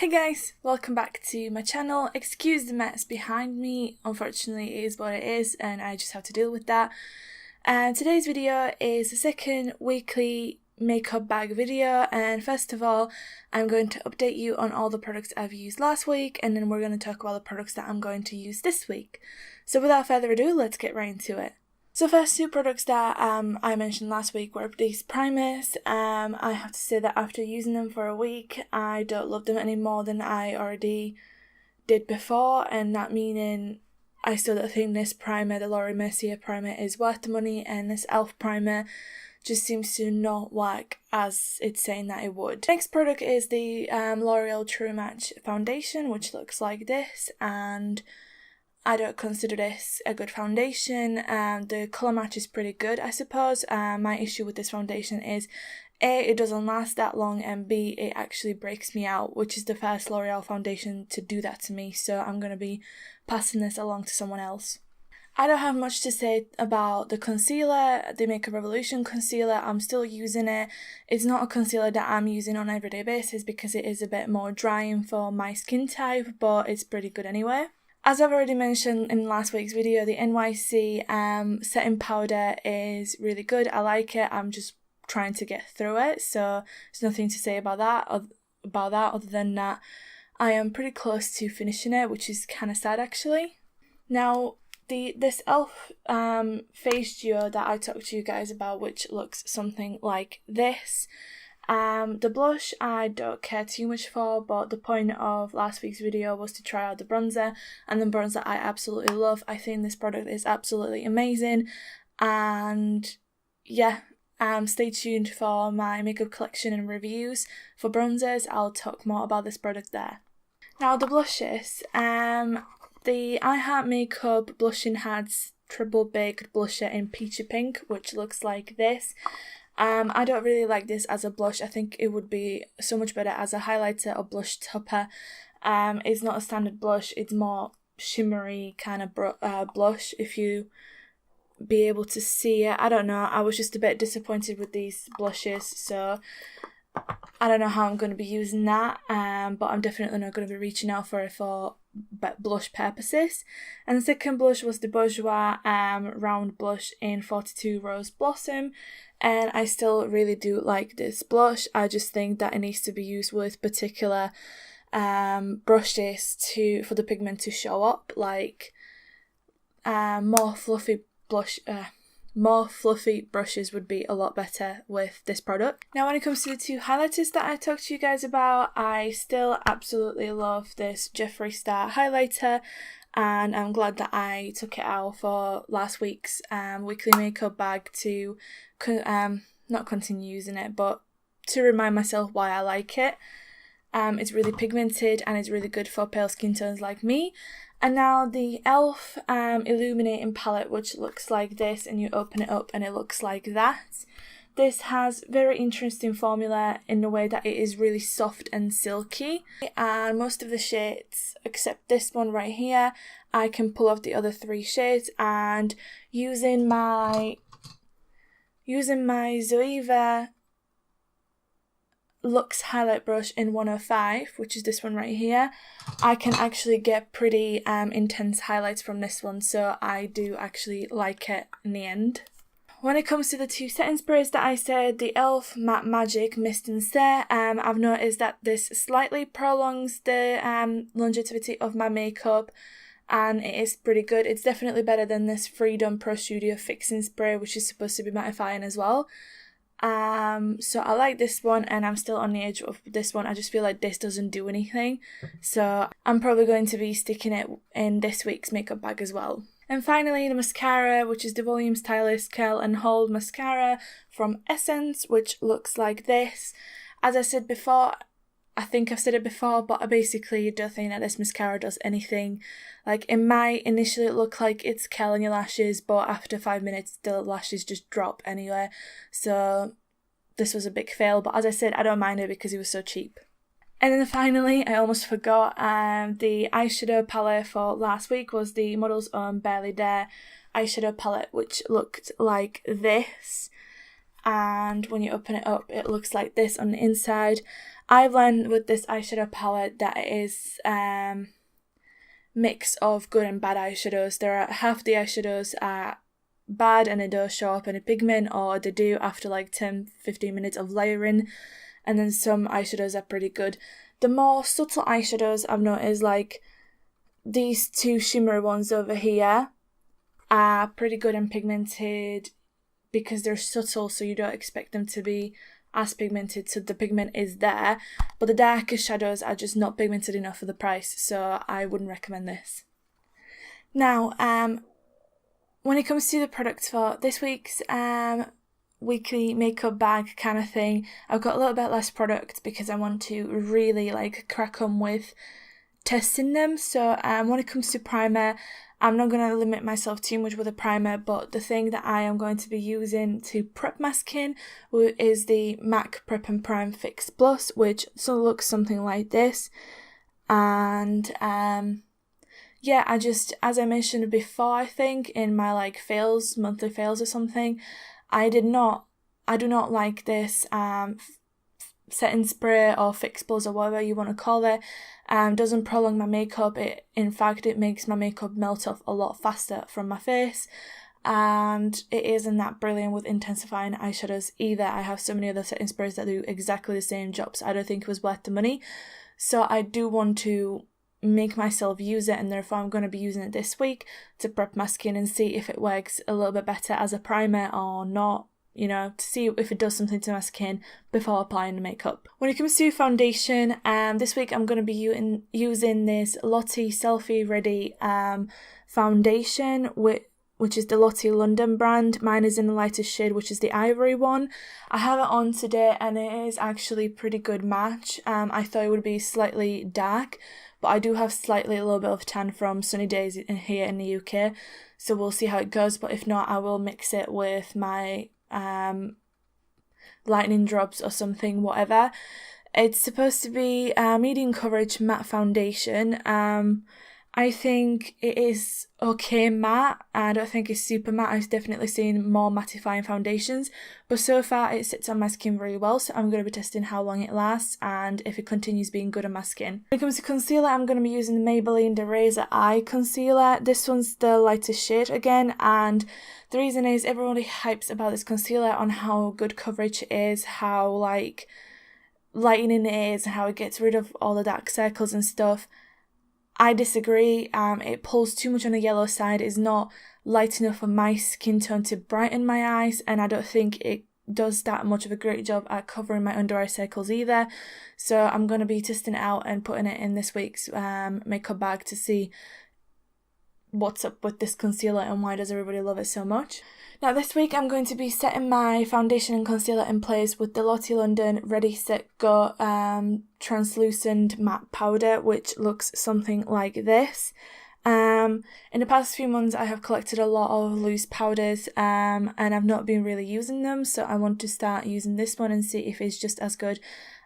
Hey guys, welcome back to my channel. Excuse the mess behind me, unfortunately it is what it is and I just have to deal with that. Today's video is the second weekly makeup bag video, and first of all I'm going to update you on all the products I've used last week, and then we're going to talk about the products that I'm going to use this week. So without further ado, let's get right into it. So first two products that I mentioned last week were these primers. I have to say that after using them for a week, I don't love them any more than I already did before, and that meaning I still don't think this primer, the Laura Mercier primer, is worth the money, and this e.l.f. primer just seems to not work as it's saying that it would. Next product is the L'Oreal True Match foundation, which looks like this, and I don't consider this a good foundation. The colour match is pretty good, I suppose. My issue with this foundation is A, it doesn't last that long, and B, it actually breaks me out, which is the first L'Oreal foundation to do that to me, so I'm going to be passing this along to someone else. I don't have much to say about the concealer, the Makeup Revolution concealer. I'm still using it. It's not a concealer that I'm using on an everyday basis because it is a bit more drying for my skin type, but it's pretty good anyway. As I've already mentioned in last week's video, the NYC setting powder is really good. I like it. I'm just trying to get through it, so there's nothing to say about that other than that I am pretty close to finishing it, which is kind of sad actually. Now, this e.l.f. face duo that I talked to you guys about, which looks something like this. The blush I don't care too much for, but the point of last week's video was to try out the bronzer, and the bronzer I absolutely love. I think this product is absolutely amazing, and yeah, stay tuned for my makeup collection and reviews for bronzers. I'll talk more about this product there. Now the blushes, the I Heart Makeup Blush Enhanced Triple Baked Blusher in Peachy Pink, which looks like this. I don't really like this as a blush. I think it would be so much better as a highlighter or blush topper. It's not a standard blush, it's more shimmery kind of blush, if you be able to see it. I don't know, I was just a bit disappointed with these blushes, so I don't know how I'm going to be using that, but I'm definitely not going to be reaching out for it for blush purposes. And the second blush was the Bourjois round blush in 42 Rose Blossom, and I still really do like this blush. I just think that it needs to be used with particular brushes for the pigment to show up, like more fluffy brushes would be a lot better with this product. Now when it comes to the two highlighters that I talked to you guys about, I still absolutely love this Jeffree Star highlighter, and I'm glad that I took it out for last week's weekly makeup bag to not continue using it, but to remind myself why I like it. It's really pigmented and it's really good for pale skin tones like me. And now the e.l.f. Illuminating palette, which looks like this, and you open it up and it looks like that. This has very interesting formula in the way that it is really soft and silky, and most of the shades except this one right here I can pull off the other three shades, and using my Zoeva Luxe highlight brush in 105, which is this one right here, I can actually get pretty intense highlights from this one, so I do actually like it in the end. When it comes to the two setting sprays that I said, the e.l.f. Matte Magic Mist and Stay, I've noticed that this slightly prolongs the longevity of my makeup, and it is pretty good. It's definitely better than this Freedom Pro Studio Fixing Spray, which is supposed to be mattifying as well. So I like this one, and I'm still on the edge of this one. I just feel like this doesn't do anything, so I'm probably going to be sticking it in this week's makeup bag as well. And finally, the mascara, which is the Volume Stylist Curl and Hold mascara from Essence, which looks like this. As I said before, I think I've said it before, but I basically don't think that this mascara does anything. Like, it might initially look like it's curling your lashes, but after 5 minutes the lashes just drop anyway. So this was a big fail, but as I said, I don't mind it because it was so cheap. And then finally, I almost forgot, the eyeshadow palette for last week was the Model's Own Barely There eyeshadow palette, which looked like this. and when you open it up it looks like this on the inside. I've learned with this eyeshadow palette that it is mix of good and bad eyeshadows. There are half the eyeshadows are bad and they don't show up any pigment, or they do after like 10-15 minutes of layering, and then some eyeshadows are pretty good. The more subtle eyeshadows I've noticed, like these two shimmery ones over here, are pretty good and pigmented because they're subtle, so you don't expect them to be as pigmented, so the pigment is there, but the darker shadows are just not pigmented enough for the price, so I wouldn't recommend this. Now, when it comes to the products for this week's weekly makeup bag kind of thing, I've got a little bit less product because I want to really like crack on with testing them. So when it comes to primer, I'm not going to limit myself too much with a primer, but the thing that I am going to be using to prep my skin is the MAC Prep and Prime Fix Plus, which looks something like this. And yeah, as I mentioned before, I think in my like monthly fails or something, I do not like this setting spray or fix plus or whatever you want to call it. Doesn't prolong my makeup. In fact, it makes my makeup melt off a lot faster from my face, and it isn't that brilliant with intensifying eyeshadows either. I have so many other setting sprays that do exactly the same job, so I don't think it was worth the money. So I do want to make myself use it, and therefore I'm going to be using it this week to prep my skin and see if it works a little bit better as a primer or not, you know, to see if it does something to my skin before applying the makeup. When it comes to foundation, this week I'm going to be using this Lottie Selfie Ready foundation, which is the Lottie London brand. Mine is in the lightest shade, which is the ivory one. I have it on today and it is actually pretty good match. I thought it would be slightly dark, but I do have a little bit of tan from sunny days here in the UK, so we'll see how it goes. But if not, I will mix it with my lightning drops or something, whatever. It's supposed to be a medium coverage matte foundation. I think it is okay matte. I don't think it's super matte. I've definitely seen more mattifying foundations, but so far it sits on my skin very well, so I'm going to be testing how long it lasts and if it continues being good on my skin. When it comes to concealer, I'm going to be using the Maybelline Razor Eye Concealer. This one's the lightest shade again, and the reason is everybody hypes about this concealer on how good coverage it is, how like lightening it is, how it gets rid of all the dark circles and stuff. I disagree. It pulls too much on the yellow side. It's not light enough for my skin tone to brighten my eyes, and I don't think it does that much of a great job at covering my under eye circles either. So I'm going to be testing it out and putting it in this week's makeup bag to see what's up with this concealer and why does everybody love it so much. Now this week I'm going to be setting my foundation and concealer in place with the Lottie London Ready Set Go translucent matte powder, which looks something like this. In the past few months I have collected a lot of loose powders and I've not been really using them, so I want to start using this one and see if it's just as good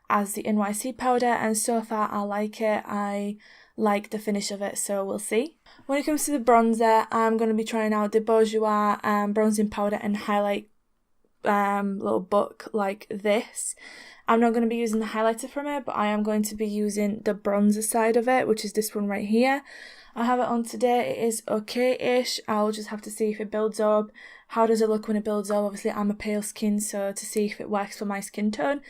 as the NYC powder, and so far I like it. I like the finish of it, so we'll see. When it comes to the bronzer, I'm going to be trying out the Bourjois bronzing powder and highlight little book like this. I'm not going to be using the highlighter from it, but I am going to be using the bronzer side of it, which is this one right here. I have it on today. It is okay-ish. I'll just have to see if it builds up. How does it look when it builds up? Obviously I'm a pale skin, so to see if it works for my skin tone.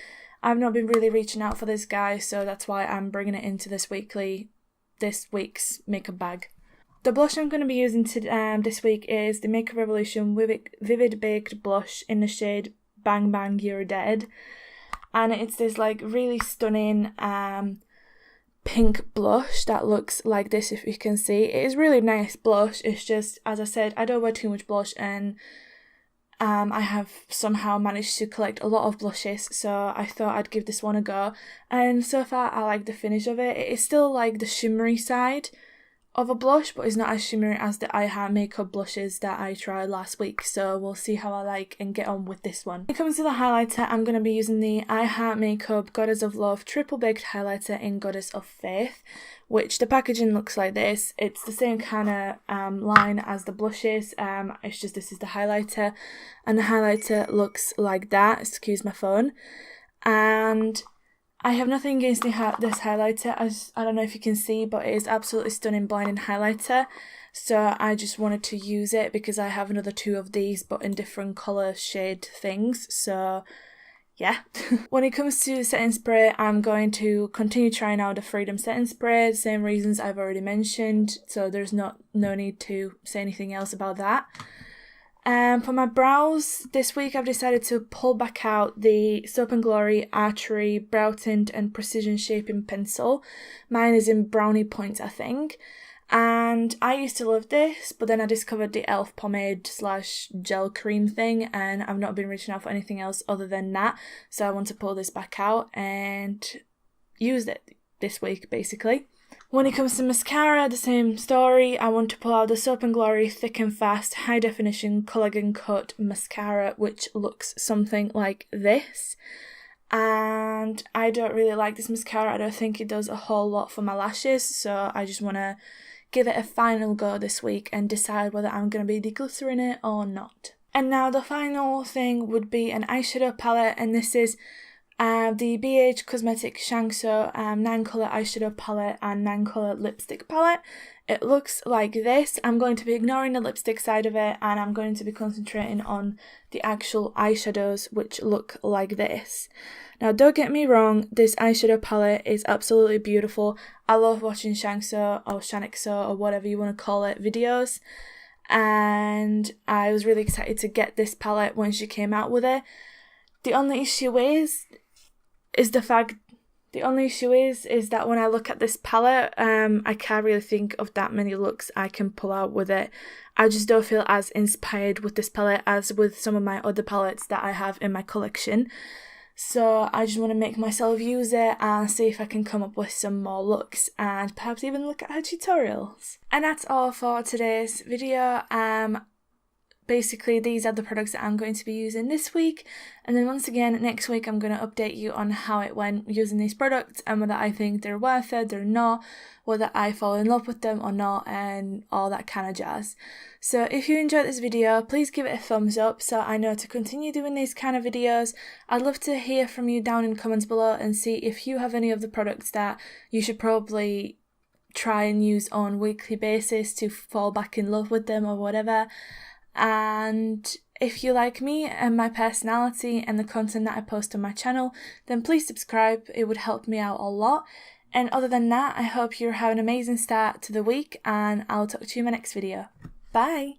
I've not been really reaching out for this guy, so that's why I'm bringing it into this week's makeup bag. The blush I'm going to be using this week is the Makeup Revolution Vivid Baked Blush in the shade Bang Bang You're Dead. And it's this like really stunning pink blush that looks like this, if you can see. It is really nice blush. It's just, as I said, I don't wear too much blush, and I have somehow managed to collect a lot of blushes, so I thought I'd give this one a go. And so far I like the finish of it. It is still like the shimmery side of a blush, but it's not as shimmery as the I Heart Makeup blushes that I tried last week, so we'll see how I like and get on with this one. When it comes to the highlighter, I'm going to be using the I Heart Makeup Goddess of Love Triple Baked Highlighter in Goddess of Faith, which the packaging looks like this. It's the same kind of line as the blushes, it's just this is the highlighter, and the highlighter looks like that. Excuse my phone. And I have nothing against this highlighter, as I don't know if you can see, but it is absolutely stunning blinding highlighter. So I just wanted to use it because I have another 2 of these, but in different colour shade things. So yeah. When it comes to setting spray, I'm going to continue trying out the Freedom setting spray, same reasons I've already mentioned, so there's no need to say anything else about that. For my brows, this week I've decided to pull back out the Soap & Glory Archery Brow Tint and Precision Shaping Pencil. Mine is in Brownie Points, I think. And I used to love this, but then I discovered the e.l.f. pomade / gel cream thing, and I've not been reaching out for anything else other than that. So I want to pull this back out and use it this week, basically. When it comes to mascara, the same story. I want to pull out the Soap & Glory Thick and Fast High Definition Collagen Cut Mascara, which looks something like this. And I don't really like this mascara. I don't think it does a whole lot for my lashes, so I just want to give it a final go this week and decide whether I'm going to be decluttering it or not. And now the final thing would be an eyeshadow palette, and this is the BH Cosmetics Shangso 9-colour eyeshadow palette and 9-colour lipstick palette. It looks like this. I'm going to be ignoring the lipstick side of it, and I'm going to be concentrating on the actual eyeshadows, which look like this. Now, don't get me wrong, this eyeshadow palette is absolutely beautiful. I love watching Shangso or Shaniqso or whatever you want to call it videos, and I was really excited to get this palette when she came out with it. The only issue is that when I look at this palette, I can't really think of that many looks I can pull out with it. I just don't feel as inspired with this palette as with some of my other palettes that I have in my collection. So I just want to make myself use it and see if I can come up with some more looks and perhaps even look at her tutorials. And that's all for today's video. Basically, these are the products that I'm going to be using this week, and then once again next week I'm going to update you on how it went using these products and whether I think they're worth it, they're not, whether I fall in love with them or not, and all that kind of jazz. So if you enjoyed this video, please give it a thumbs up so I know to continue doing these kind of videos. I'd love to hear from you down in the comments below and see if you have any of the products that you should probably try and use on a weekly basis to fall back in love with them or whatever. And if you like me and my personality and the content that I post on my channel, then please subscribe. It would help me out a lot. And other than that, I hope you have an amazing start to the week, and I'll talk to you in my next video. Bye!